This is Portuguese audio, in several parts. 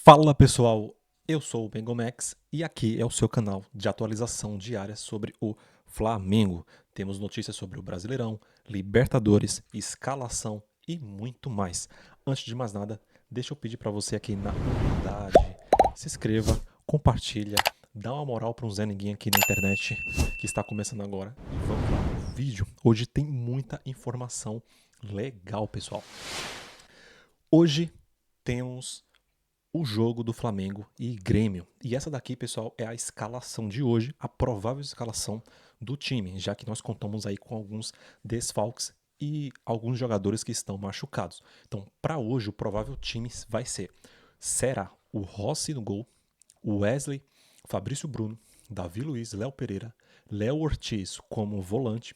Fala pessoal, eu sou o Bengomex e aqui é o seu canal de atualização diária sobre o Flamengo. Temos notícias sobre o Brasileirão, Libertadores, escalação e muito mais. Antes de mais nada, deixa eu pedir para você aqui na humildade, se inscreva, compartilha, dá uma moral para um Zé Ninguém aqui na internet que está começando agora e vamos lá pro vídeo. Hoje tem muita informação legal, pessoal. Hoje temos o jogo do Flamengo e Grêmio. E essa daqui, pessoal, é a escalação de hoje, a provável escalação do time, já que nós contamos aí com alguns desfalques e alguns jogadores que estão machucados. Então, para hoje, o provável time será o Rossi no gol, o Wesley, Fabrício Bruno, Davi Luiz, Léo Pereira, Léo Ortiz como volante,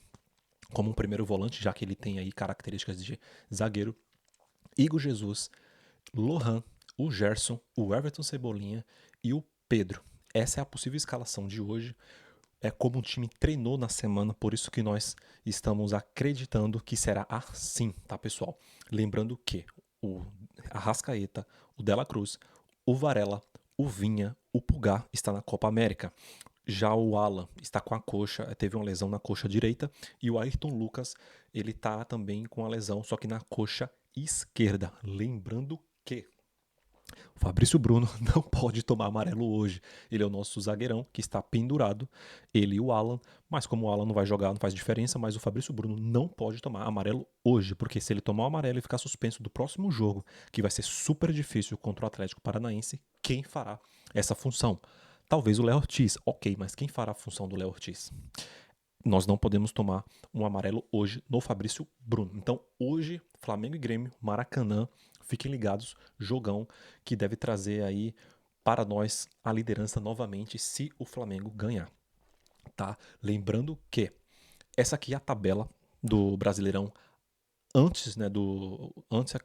como um primeiro volante, já que ele tem aí características de zagueiro, Igor Jesus, Lohan, o Gerson, o Everton Cebolinha e o Pedro. Essa é a possível escalação de hoje. É como o time treinou na semana, por isso que nós estamos acreditando que será assim, tá, pessoal? Lembrando que o Arrascaeta, o Dela Cruz, o Varela, o Vinha, o Pulgar está na Copa América. Já o Alan está com a coxa, teve uma lesão na coxa direita, e o Ayrton Lucas, ele tá também com a lesão, só que na coxa esquerda. Lembrando que o Fabrício Bruno não pode tomar amarelo hoje. Ele é o nosso zagueirão que está pendurado, ele e o Alan, mas como o Alan não vai jogar, não faz diferença, mas o Fabrício Bruno não pode tomar amarelo hoje, porque se ele tomar o amarelo e ficar suspenso do próximo jogo, que vai ser super difícil contra o Atlético Paranaense, quem fará essa função? Talvez o Léo Ortiz, ok, mas quem fará a função do Léo Ortiz? Nós não podemos tomar um amarelo hoje no Fabrício Bruno. Então, hoje, Flamengo e Grêmio, Maracanã, fiquem ligados, jogão que deve trazer aí para nós a liderança novamente se o Flamengo ganhar, tá? Lembrando que essa aqui é a tabela do Brasileirão antes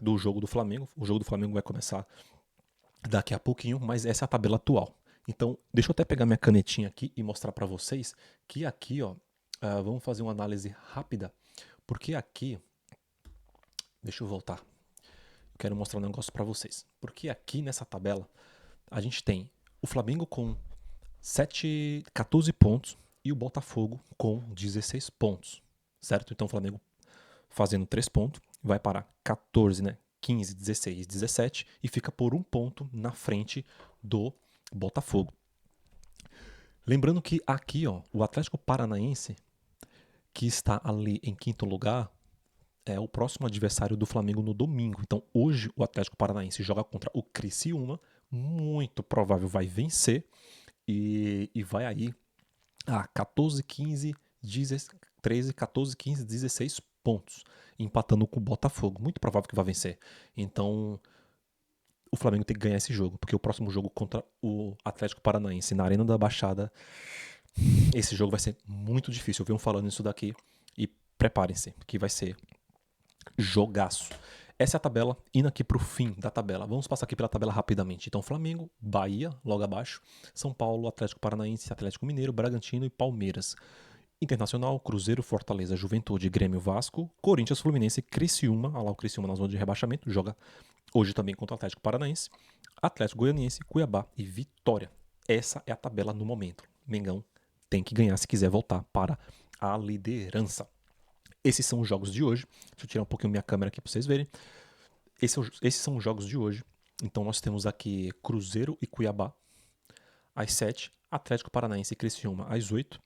do jogo do Flamengo. O jogo do Flamengo vai começar daqui a pouquinho, mas essa é a tabela atual. Então, deixa eu até pegar minha canetinha aqui e mostrar para vocês que aqui, ó, vamos fazer uma análise rápida, porque aqui, deixa eu voltar, eu quero mostrar um negócio para vocês. Porque aqui nessa tabela, a gente tem o Flamengo com 14 pontos e o Botafogo com 16 pontos, certo? Então o Flamengo fazendo 3 pontos, vai para 14, né? 15, 16, 17 e fica por um ponto na frente do Botafogo. Lembrando que aqui, ó, o Atlético Paranaense, que está ali em quinto lugar, é o próximo adversário do Flamengo no domingo. Então, hoje o Atlético Paranaense joga contra o Criciúma, muito provável vai vencer e vai aí a 14, 15, 13, 14, 15, 16 pontos, empatando com o Botafogo. Muito provável que vai vencer. Então, o Flamengo tem que ganhar esse jogo, porque o próximo jogo contra o Atlético Paranaense na Arena da Baixada, esse jogo vai ser muito difícil. Eu venho falando isso daqui e preparem-se, que vai ser jogaço. Essa é a tabela, indo aqui para o fim da tabela. Vamos passar aqui pela tabela rapidamente. Então, Flamengo, Bahia, logo abaixo, São Paulo, Atlético Paranaense, Atlético Mineiro, Bragantino e Palmeiras. Internacional, Cruzeiro, Fortaleza, Juventude, Grêmio, Vasco, Corinthians, Fluminense, Criciúma, olha lá o Criciúma na zona de rebaixamento, joga hoje também contra o Atlético Paranaense, Atlético Goianiense, Cuiabá e Vitória. Essa é a tabela no momento. Mengão tem que ganhar se quiser voltar para a liderança. Esses são os jogos de hoje. Deixa eu tirar um pouquinho minha câmera aqui para vocês verem. Esses são os jogos de hoje. Então nós temos aqui Cruzeiro e Cuiabá às 7, Atlético Paranaense e Criciúma às 8,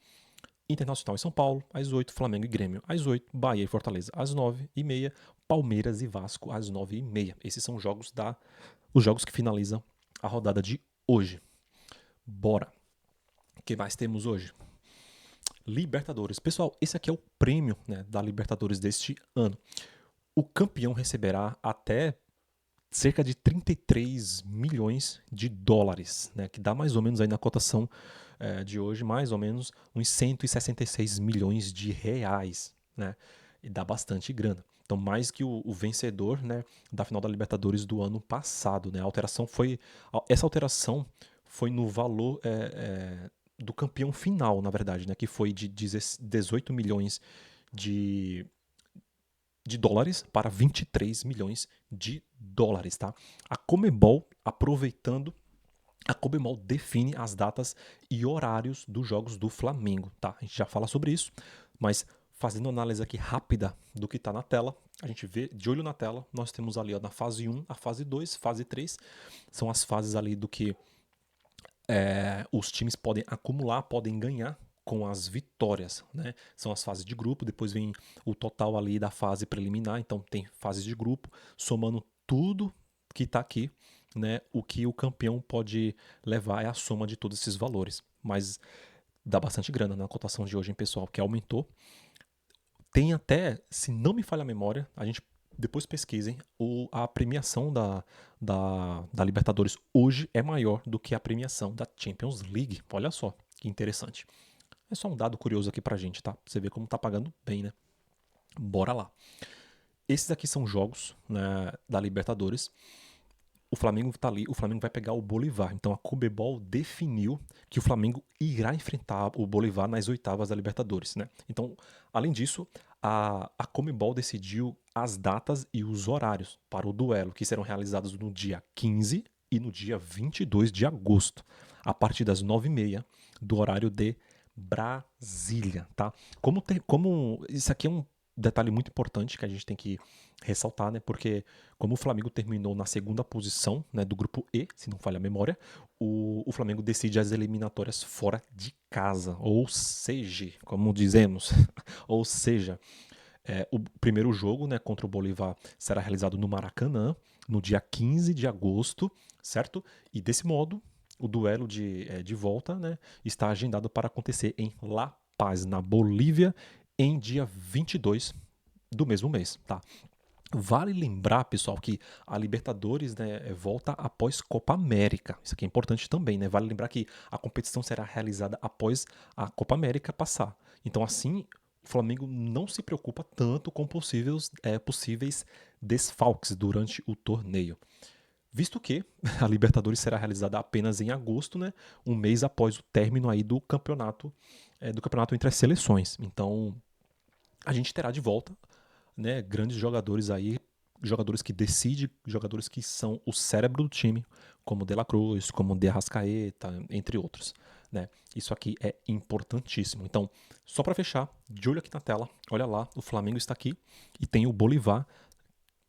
Internacional e São Paulo às 8, Flamengo e Grêmio às 8, Bahia e Fortaleza às 9h30, Palmeiras e Vasco às 9h30. Esses são os jogos que finalizam a rodada de hoje. Bora! O que mais temos hoje? Libertadores. Pessoal, esse aqui é o prêmio, né, da Libertadores deste ano. O campeão receberá até cerca de 33 milhões de dólares, né, que dá mais ou menos aí na cotação de hoje, mais ou menos uns 166 milhões de reais, né, e dá bastante grana. Então, mais que o vencedor, né, da final da Libertadores do ano passado, né, essa alteração foi no valor do campeão final, na verdade, né, que foi de 18 milhões de de dólares para 23 milhões de dólares, tá? A Conmebol, aproveitando, a Conmebol define as datas e horários dos jogos do Flamengo, tá? A gente já fala sobre isso, mas fazendo análise aqui rápida do que está na tela, a gente vê de olho na tela, nós temos ali ó, na fase 1, a fase 2, fase 3, são as fases ali do que os times podem acumular, podem ganhar com as vitórias, né? São as fases de grupo, depois vem o total ali da fase preliminar, então tem fases de grupo, somando tudo que está aqui, né? O que o campeão pode levar é a soma de todos esses valores, mas dá bastante grana na cotação de hoje, hein, pessoal, que aumentou. Tem até, se não me falha a memória, a gente depois pesquisem, a premiação da Libertadores hoje é maior do que a premiação da Champions League. Olha só, que interessante. É só um dado curioso aqui pra gente, tá? Pra você ver como tá pagando bem, né? Bora lá. Esses aqui são jogos, né, da Libertadores. O Flamengo tá ali, o Flamengo vai pegar o Bolívar. Então a Conmebol definiu que o Flamengo irá enfrentar o Bolívar nas oitavas da Libertadores, né? Então, além disso, a Conmebol decidiu as datas e os horários para o duelo, que serão realizados no dia 15 e no dia 22 de agosto, a partir das 9h30 do horário de Brasília, tá? Como isso aqui é um detalhe muito importante que a gente tem que ressaltar, né? Porque como o Flamengo terminou na segunda posição, né, do grupo E, se não falha a memória, o Flamengo decide as eliminatórias fora de casa, ou seja, como dizemos, ou seja, o primeiro jogo, né, contra o Bolívar será realizado no Maracanã, no dia 15 de agosto, certo? E desse modo, o duelo de volta, né, está agendado para acontecer em La Paz, na Bolívia, em dia 22 do mesmo mês, tá? Vale lembrar, pessoal, que a Libertadores, né, volta após Copa América. Isso aqui é importante também, né? Vale lembrar que a competição será realizada após a Copa América passar. Então, assim, o Flamengo não se preocupa tanto com possíveis desfalques durante o torneio. Visto que a Libertadores será realizada apenas em agosto, né, um mês após o término aí do campeonato entre as seleções. Então, a gente terá de volta, né, grandes jogadores aí, jogadores que decidem, jogadores que são o cérebro do time, como De La Cruz, como De Arrascaeta, entre outros, né? Isso aqui é importantíssimo. Então, só para fechar, de olho aqui na tela, olha lá, o Flamengo está aqui e tem o Bolívar.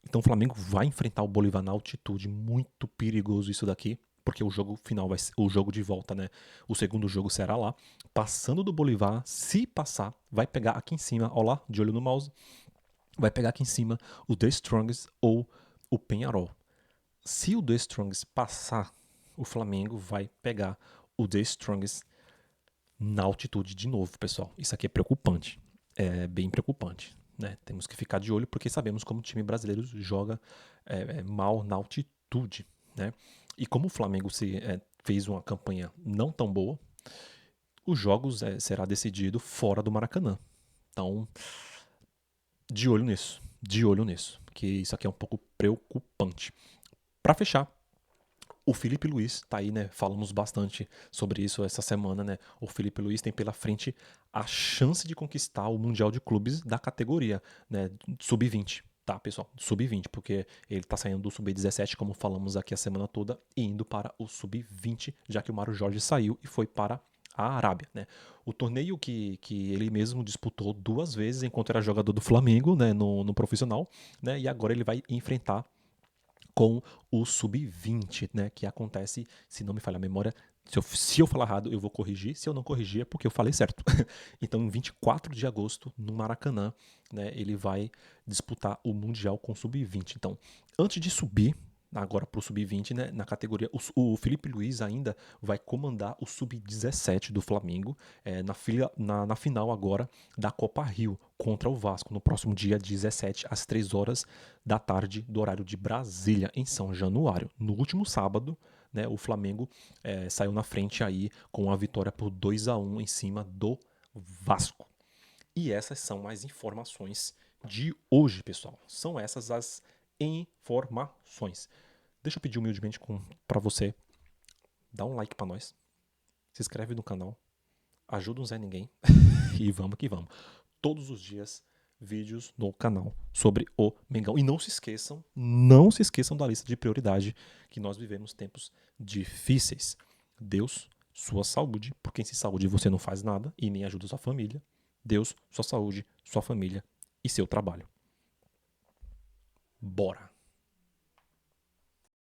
Então o Flamengo vai enfrentar o Bolívar na altitude, muito perigoso isso daqui, porque o jogo final vai ser o jogo de volta, né? O segundo jogo será lá, passando do Bolívar, se passar, vai pegar aqui em cima, ó lá, de olho no mouse, vai pegar aqui em cima o The Strongest ou o Peñarol. Se o The Strongest passar, o Flamengo vai pegar o The Strongest na altitude de novo, pessoal. Isso aqui é preocupante. É bem preocupante. Né? Temos que ficar de olho porque sabemos como o time brasileiro joga mal na altitude. Né? E como o Flamengo fez uma campanha não tão boa, os jogos será decidido fora do Maracanã. Então, de olho nisso. De olho nisso. Que isso aqui é um pouco preocupante. Para fechar, o Felipe Luiz tá aí, né? Falamos bastante sobre isso essa semana, né? O Felipe Luiz tem pela frente a chance de conquistar o Mundial de Clubes da categoria, né? Sub-20, tá, pessoal? Sub-20, porque ele tá saindo do Sub-17, como falamos aqui a semana toda, e indo para o Sub-20, já que o Mário Jorge saiu e foi para a Arábia, né? O torneio que ele mesmo disputou 2 vezes enquanto era jogador do Flamengo, né? No profissional, né? E agora ele vai enfrentar com o Sub-20, né, que acontece, se não me falha a memória, se eu falar errado, eu vou corrigir, se eu não corrigir é porque eu falei certo. Então, em 24 de agosto, no Maracanã, né, ele vai disputar o Mundial com o Sub-20. Então, antes de subir agora para o Sub-20, né, na categoria, o Felipe Luiz ainda vai comandar o Sub-17 do Flamengo na final agora da Copa Rio contra o Vasco, no próximo dia 17, às 3 horas da tarde, do horário de Brasília, em São Januário. No último sábado, né, o Flamengo saiu na frente aí com a vitória por 2-1 em cima do Vasco. E essas são as informações de hoje, pessoal. São essas as informações. Deixa eu pedir humildemente para você dar um like para nós, se inscreve no canal, ajuda um Zé Ninguém e vamos que vamos. Todos os dias vídeos no canal sobre o Mengão. E não se esqueçam da lista de prioridade, que nós vivemos tempos difíceis. Deus, sua saúde, porque sem saúde você não faz nada e nem ajuda sua família. Deus, sua saúde, sua família e seu trabalho. Bora!